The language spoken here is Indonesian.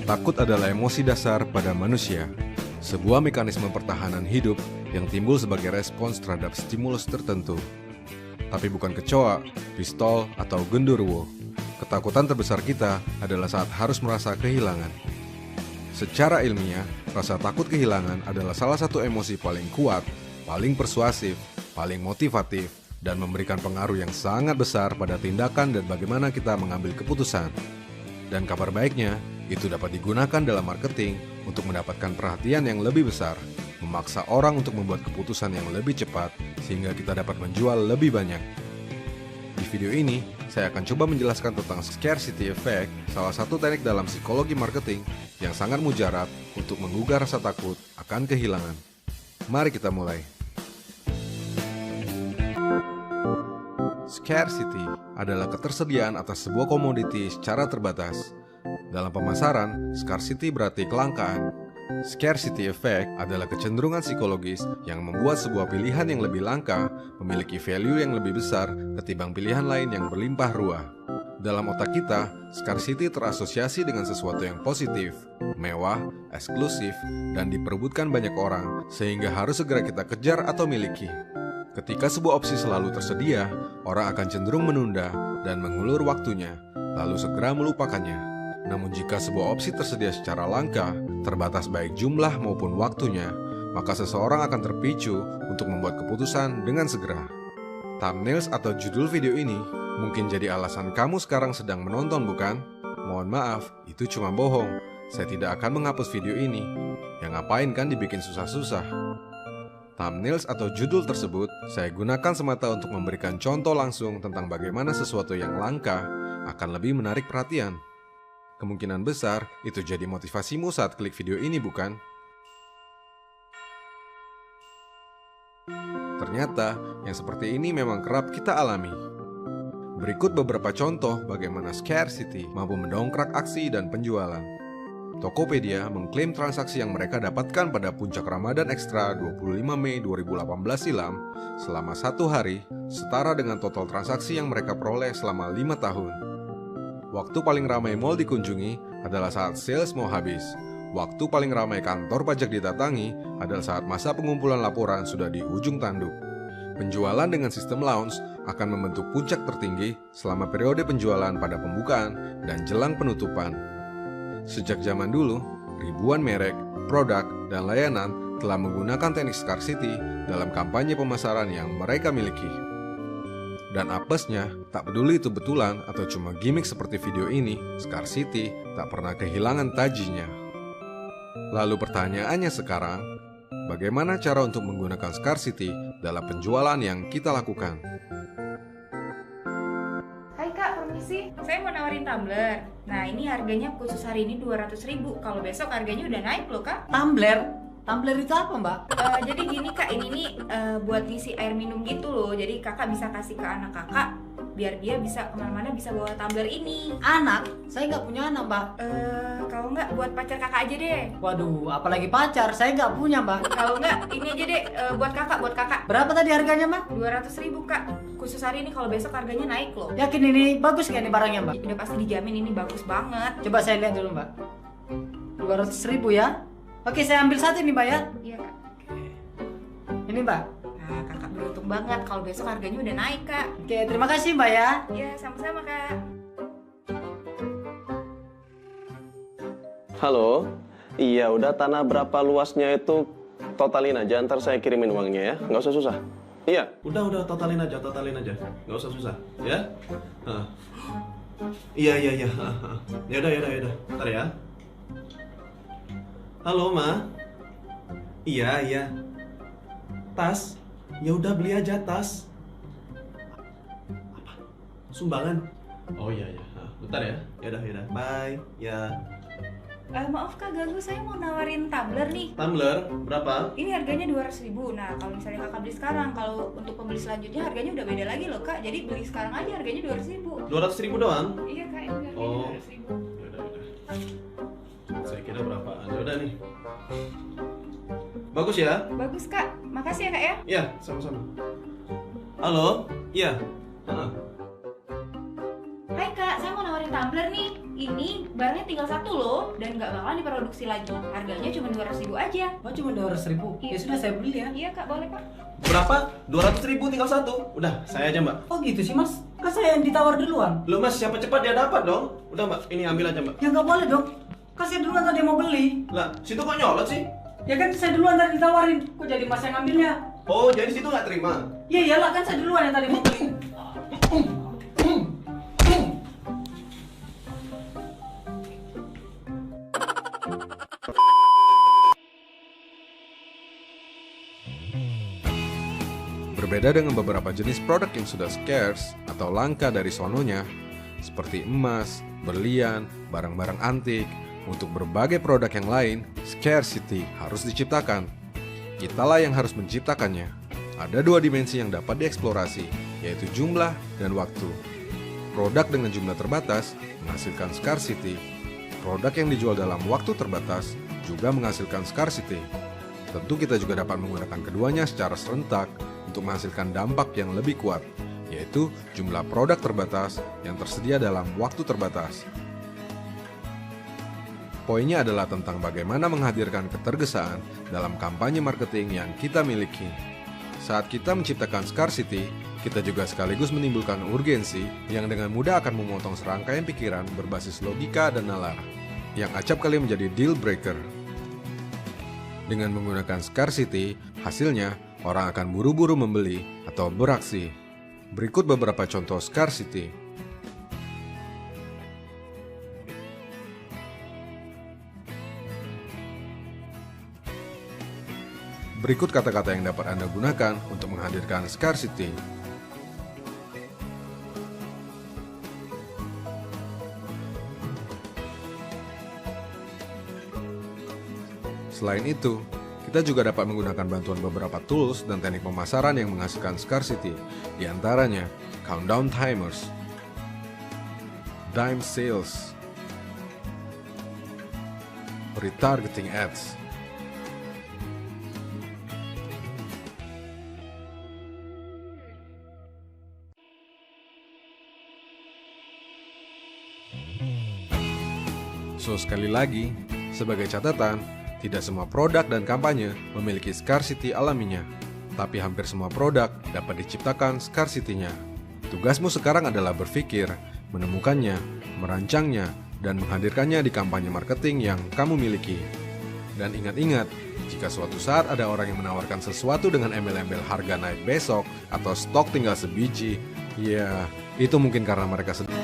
Takut adalah emosi dasar pada manusia, sebuah mekanisme pertahanan hidup yang timbul sebagai respons terhadap stimulus tertentu. Tapi bukan kecoa, pistol, atau genderuwo. Ketakutan terbesar kita adalah saat harus merasa kehilangan. Secara ilmiah, rasa takut kehilangan adalah salah satu emosi paling kuat, paling persuasif, paling motivatif, dan memberikan pengaruh yang sangat besar pada tindakan dan bagaimana kita mengambil keputusan. Dan kabar baiknya, itu dapat digunakan dalam marketing untuk mendapatkan perhatian yang lebih besar, memaksa orang untuk membuat keputusan yang lebih cepat, sehingga kita dapat menjual lebih banyak. Di video ini, saya akan coba menjelaskan tentang scarcity effect, salah satu teknik dalam psikologi marketing yang sangat mujarab untuk menggugah rasa takut akan kehilangan. Mari kita mulai. Scarcity adalah ketersediaan atas sebuah komoditi secara terbatas. Dalam pemasaran, scarcity berarti kelangkaan. Scarcity effect adalah kecenderungan psikologis yang membuat sebuah pilihan yang lebih langka memiliki value yang lebih besar ketimbang pilihan lain yang berlimpah ruah. Dalam otak kita, scarcity terasosiasi dengan sesuatu yang positif, mewah, eksklusif, dan diperebutkan banyak orang, sehingga harus segera kita kejar atau miliki. Ketika sebuah opsi selalu tersedia, orang akan cenderung menunda dan mengulur waktunya, lalu segera melupakannya. Namun jika sebuah opsi tersedia secara langka, terbatas baik jumlah maupun waktunya, maka seseorang akan terpicu untuk membuat keputusan dengan segera. Thumbnails atau judul video ini mungkin jadi alasan kamu sekarang sedang menonton, bukan? Mohon maaf, itu cuma bohong. Saya tidak akan menghapus video ini. Yang ngapain kan dibikin susah-susah? Thumbnails atau judul tersebut saya gunakan semata untuk memberikan contoh langsung tentang bagaimana sesuatu yang langka akan lebih menarik perhatian. Kemungkinan besar itu jadi motivasimu saat klik video ini, bukan? Ternyata yang seperti ini memang kerap kita alami. Berikut beberapa contoh bagaimana scarcity mampu mendongkrak aksi dan penjualan. Tokopedia mengklaim transaksi yang mereka dapatkan pada puncak Ramadan Ekstra 25 Mei 2018 silam selama 1 hari setara dengan total transaksi yang mereka peroleh selama 5 tahun. Waktu paling ramai mall dikunjungi adalah saat sales mau habis. Waktu paling ramai kantor pajak didatangi adalah saat masa pengumpulan laporan sudah di ujung tanduk. Penjualan dengan sistem lounge akan membentuk puncak tertinggi selama periode penjualan pada pembukaan dan jelang penutupan. Sejak zaman dulu, ribuan merek, produk, dan layanan telah menggunakan teknik scarcity dalam kampanye pemasaran yang mereka miliki. Dan apesnya, tak peduli itu betulan atau cuma gimmick seperti video ini, scarcity tak pernah kehilangan tajinya. Lalu pertanyaannya sekarang, bagaimana cara untuk menggunakan scarcity dalam penjualan yang kita lakukan? Hai Kak, permisi. Saya mau nawarin tumbler. Nah, ini harganya khusus hari ini 200.000. Kalau besok harganya udah naik loh, Kak. Tumbler? Tumbler itu apa, Mbak? Jadi gini Kak, ini nih buat ngisi air minum gitu loh. Jadi kakak bisa kasih ke anak kakak, biar dia bisa kemana-mana bisa bawa tumbler ini. Anak? Saya nggak punya anak, Mbak. Kalau nggak buat pacar kakak aja deh. Waduh, apalagi pacar? Saya nggak punya, Mbak. Kalau nggak, ini aja deh buat kakak. Berapa tadi harganya, Mbak? 200.000 Kak. Khusus hari ini, kalau besok harganya naik loh. Yakin ini bagus nggak nih barangnya, Mbak? Udah pasti dijamin ini bagus banget. Coba saya lihat dulu, Mbak. 200.000 ya? Oke, saya ambil satu nih, Mbak ya. Iya Kak. Ini, Mbak. Nah, kakak beruntung banget kalau besok harganya udah naik Kak. Oke, terima kasih, Mbak ya. Iya, sama-sama Kak. Halo, iya udah tanah berapa luasnya itu totalin aja, ntar saya kirimin uangnya ya, nggak usah susah. Iya, udah totalin aja, nggak usah susah, ya. Iya, yaudah, ntar ya. Halo Ma, iya, tas, ya udah beli aja tas. Apa? Sumbangan? Oh iya, bentar ya, yaudah, bye, ya. Maaf Kak, ganggu, saya mau nawarin tumbler nih. Tumbler berapa? Ini harganya 200.000. Nah, kalau misalnya kakak beli sekarang, kalau untuk pembeli selanjutnya harganya udah beda lagi loh Kak. Jadi beli sekarang aja harganya 200.000. 200.000 doang? Iya Kak, ini harganya 200.000. Yaudah. Saya kira berapaan? Yaudah nih. Bagus ya? Bagus Kak, makasih ya Kak ya. Iya, sama-sama. Halo? Iya. Hai Kak, saya mau nawarin tumbler nih. ini barangnya tinggal satu loh dan nggak bakalan diproduksi lagi. Harganya cuma 200.000 aja. Oh cuma 200.000. Ya sudah saya beli ya. Iya kak, boleh kak. Berapa? 200.000 tinggal satu. Udah, saya aja mbak. Oh gitu sih mas. Kan saya yang ditawar duluan. Loh mas, siapa cepat dia dapat dong. Udah mbak, ini ambil aja mbak. Ya nggak boleh dong. Kan saya duluan tadi mau beli. Lah, situ kok nyolot sih? Ya kan saya duluan tadi ditawarin. Kok jadi mas yang ngambilnya? Oh, jadi situ nggak terima? Ya iyalah kan saya duluan yang tadi mau beli. Berbeda dengan beberapa jenis produk yang sudah scarce atau langka dari sononya, seperti emas, berlian, barang-barang antik, untuk berbagai produk yang lain, scarcity harus diciptakan. Kitalah yang harus menciptakannya. Ada dua dimensi yang dapat dieksplorasi, yaitu jumlah dan waktu. Produk dengan jumlah terbatas menghasilkan scarcity. Produk yang dijual dalam waktu terbatas juga menghasilkan scarcity. Tentu kita juga dapat menggunakan keduanya secara serentak untuk menghasilkan dampak yang lebih kuat, yaitu jumlah produk terbatas yang tersedia dalam waktu terbatas. Poinnya adalah tentang bagaimana menghadirkan ketergesaan dalam kampanye marketing yang kita miliki. Saat kita menciptakan scarcity, kita juga sekaligus menimbulkan urgensi yang dengan mudah akan memotong serangkaian pikiran berbasis logika dan nalar, yang acap kali menjadi deal breaker. Dengan menggunakan scarcity, hasilnya orang akan buru-buru membeli atau beraksi. Berikut beberapa contoh scarcity. Berikut kata-kata yang dapat Anda gunakan untuk menghadirkan scarcity. Selain itu, kita juga dapat menggunakan bantuan beberapa tools dan teknik pemasaran yang menghasilkan scarcity, di antaranya countdown timers, dime sales, retargeting ads, So sekali lagi, sebagai catatan, tidak semua produk dan kampanye memiliki scarcity alaminya, tapi hampir semua produk dapat diciptakan scarcity-nya. Tugasmu sekarang adalah berpikir, menemukannya, merancangnya, dan menghadirkannya di kampanye marketing yang kamu miliki. Dan ingat-ingat, jika suatu saat ada orang yang menawarkan sesuatu dengan embel-embel harga naik besok atau stok tinggal sebiji, ya, itu mungkin karena mereka sedang